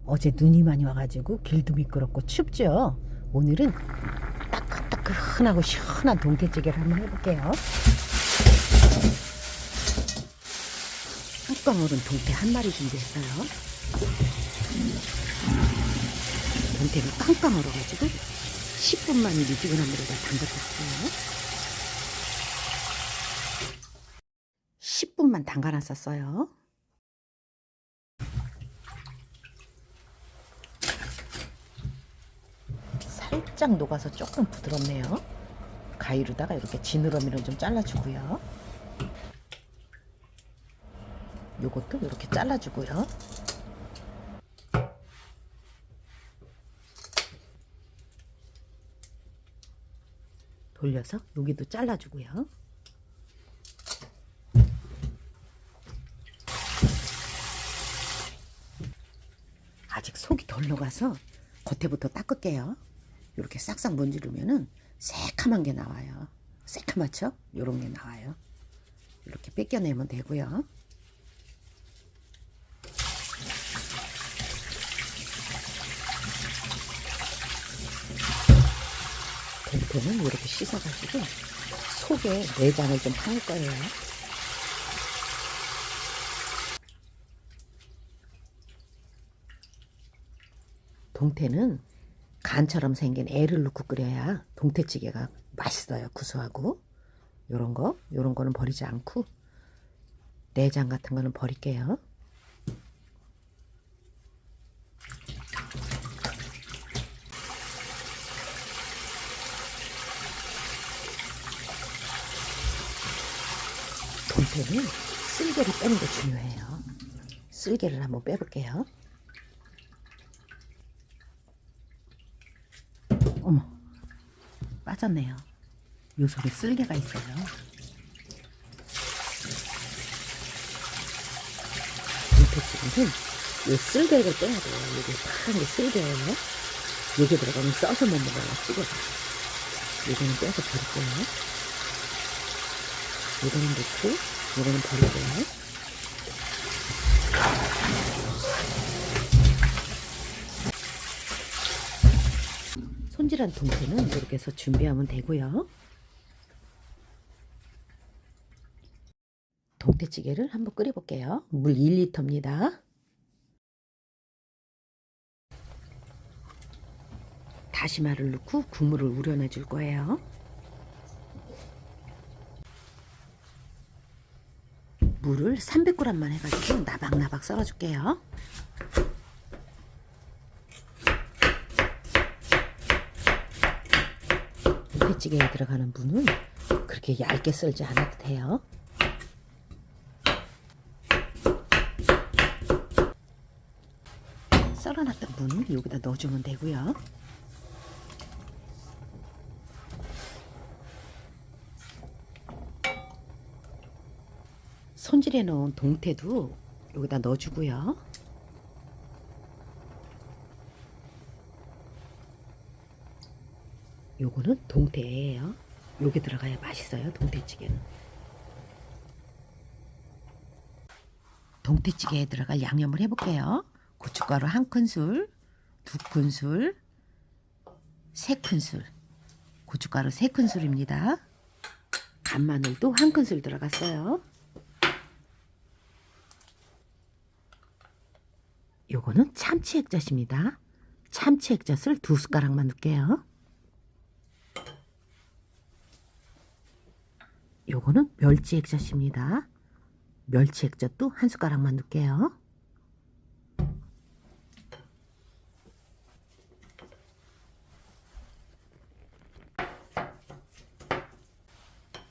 어제 눈이 많이 와가지고 길도 미끄럽고 춥죠. 오늘은 따끈따끈하고 시원한 동태찌개를 한번 해볼게요. 뚜껑 오른 동태 한 마리 준비했어요. 동태를 깡깡 얼어가지고 10분만 미지근한 물에다 담갔었어요. 10분만 담가놨었어요. 살짝 녹아서 조금 부드럽네요. 가위로다가 이렇게 지느러미를 좀 잘라주고요. 요것도 이렇게 잘라주고요. 돌려서 여기도 잘라주고요. 아직 속이 덜 녹아서 겉에부터 닦을게요. 이렇게 싹싹 문지르면은 새카만 게 나와요. 새카맣죠? 요런 게 나와요. 이렇게 뺏겨내면 되고요. 동태는 이렇게 씻어가지고 속에 내장을 좀 파낼 거예요. 동태는 간처럼 생긴 애를 넣고 끓여야 동태찌개가 맛있어요. 구수하고. 요런 거는 버리지 않고 내장 같은 거는 버릴게요. 동태는 쓸개를 빼는 게 중요해요. 쓸개를 한번 빼볼게요. 어머, 빠졌네요. 요 속에 쓸개가 있어요. 동태찌개는 요 쓸개를 빼야 돼요. 이게 파란 게 쓸개예요. 여기 들어가면 써서 못 먹어요. 찌개가. 요거는 빼서 버릴게요. 요거는 넣고 요거는 버릴게요. 손질한 동태는 이렇게 해서 준비하면 되고요. 동태찌개를 한번 끓여볼게요. 물 1리터입니다. 다시마를 넣고 국물을 우려내 줄 거예요. 물을 300g만 해가지고 나박나박 썰어줄게요. 동태찌개에 들어가는 무는 그렇게 얇게 썰지 않아도 돼요. 썰어놨던 무는 여기다 넣어주면 되고요. 손질해 놓은 동태도 여기다 넣어주고요. 요거는 동태예요. 요게 들어가야 맛있어요. 동태찌개는. 동태찌개에 들어갈 양념을 해볼게요. 고춧가루 1큰술, 2큰술, 3큰술. 고춧가루 3큰술입니다. 간마늘도 1큰술 들어갔어요. 요거는 참치 액젓입니다. 참치 액젓을 2숟가락만 넣을게요. 요거는 멸치 액젓입니다. 멸치 액젓도 1숟가락만 넣을게요.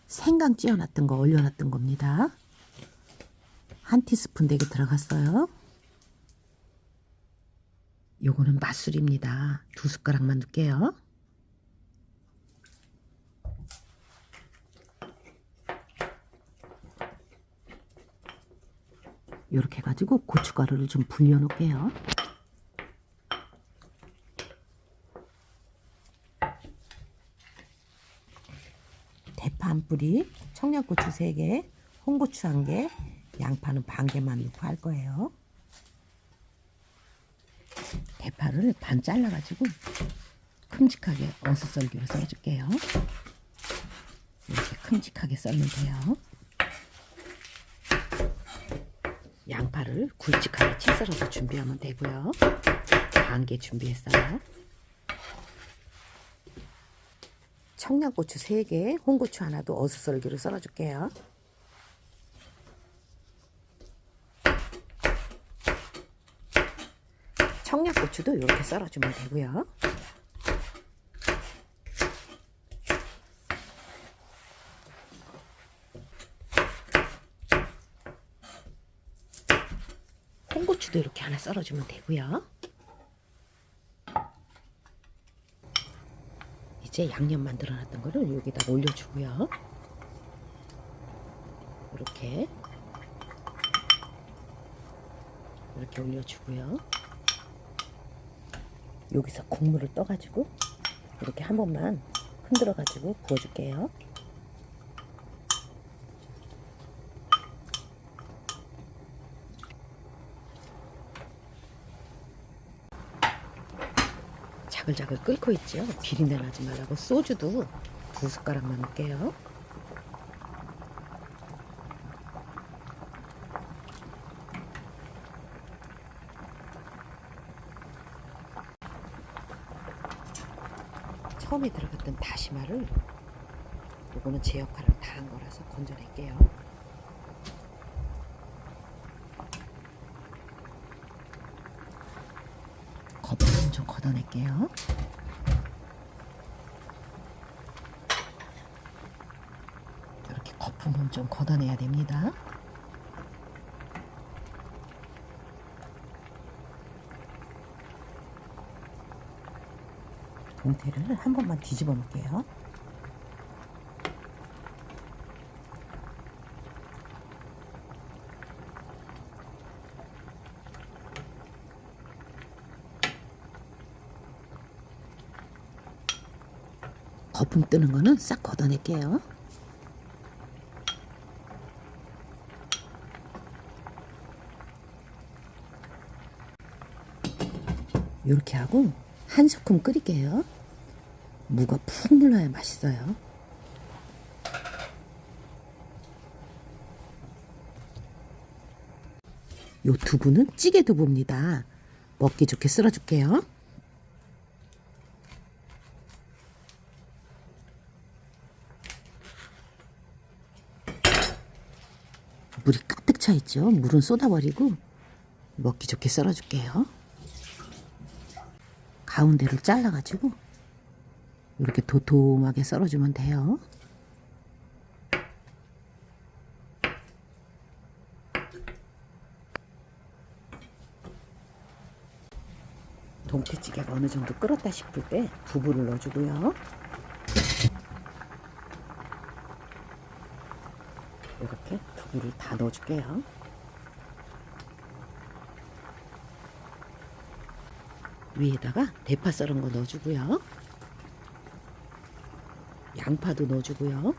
생강 찧어놨던 거 올려놨던 겁니다. 1티스푼 되게 들어갔어요. 요거는 맛술입니다. 2숟가락만 넣을게요. 이렇게 해가지고 고춧가루를 좀 불려 놓을게요. 대파 한 뿌리, 청양고추 3개, 홍고추 1개, 양파는 반 개만 넣고 할 거예요. 양파를 반 잘라가지고 큼직하게 어슷썰기로 썰어줄게요. 이렇게 큼직하게 썰면 돼요. 양파를 굵직하게 채 썰어서 준비하면 되고요. 1개 준비했어요. 청양고추 3개, 홍고추 하나도 어슷썰기로 썰어줄게요. 청양고추도 이렇게 썰어주면 되고요. 홍고추도 이렇게 하나 썰어주면 되고요. 이제 양념 만들어놨던 거를 여기다 올려주고요. 이렇게 올려주고요. 여기서 국물을 떠가지고 이렇게 한 번만 흔들어가지고 부어줄게요. 자글자글 끓고 있죠. 비린내 나지 말라고 소주도 2숟가락만 넣을게요. 처음에 들어갔던 다시마를, 요거는 제 역할을 다 한 거라서 건져낼게요. 거품은 좀 걷어낼게요. 이렇게 거품은 좀 걷어내야 됩니다. 동태를 한 번만 뒤집어 놓을게요. 거품 뜨는 거는 싹 걷어낼게요. 이렇게 하고 한 소끔 끓일게요. 무가 푹 눌러야 맛있어요. 요 두부는 찌개 두부입니다. 먹기 좋게 썰어줄게요. 물이 가득 차 있죠. 물은 쏟아버리고 먹기 좋게 썰어줄게요. 가운데를 잘라가지고 이렇게 도톰하게 썰어주면 돼요. 동태찌개가 어느 정도 끓었다 싶을 때 두부를 넣어주고요. 이렇게 두부를 다 넣어줄게요. 위에다가 대파 썰은 거 넣어주고요. 양파도 넣어주고요.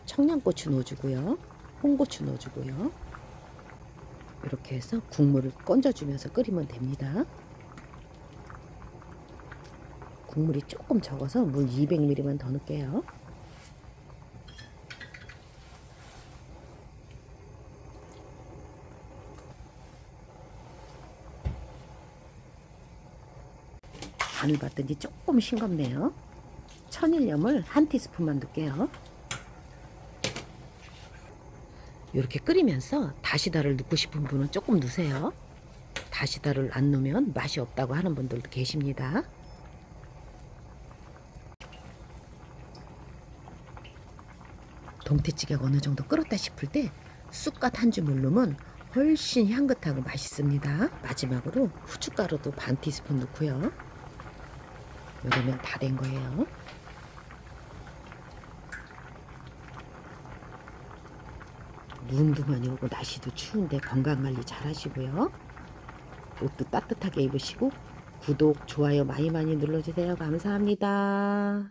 청양고추 넣어주고요. 홍고추 넣어주고요. 이렇게 해서 국물을 건져주면서 끓이면 됩니다. 국물이 조금 적어서 물 200ml만 더 넣을게요. 간을 봤더니 조금 싱겁네요. 천일염을 1티스푼만 넣을게요. 이렇게 끓이면서 다시다를 넣고 싶은 분은 조금 넣으세요. 다시다를 안 넣으면 맛이 없다고 하는 분들도 계십니다. 동태찌개가 어느 정도 끓었다 싶을 때 쑥갓 한 줌을 넣으면 훨씬 향긋하고 맛있습니다. 마지막으로 후춧가루도 1티스푼 넣고요. 이러면 다 된 거예요. 눈도 많이 오고 날씨도 추운데 건강관리 잘 하시고요. 옷도 따뜻하게 입으시고 구독, 좋아요 많이 눌러주세요. 감사합니다.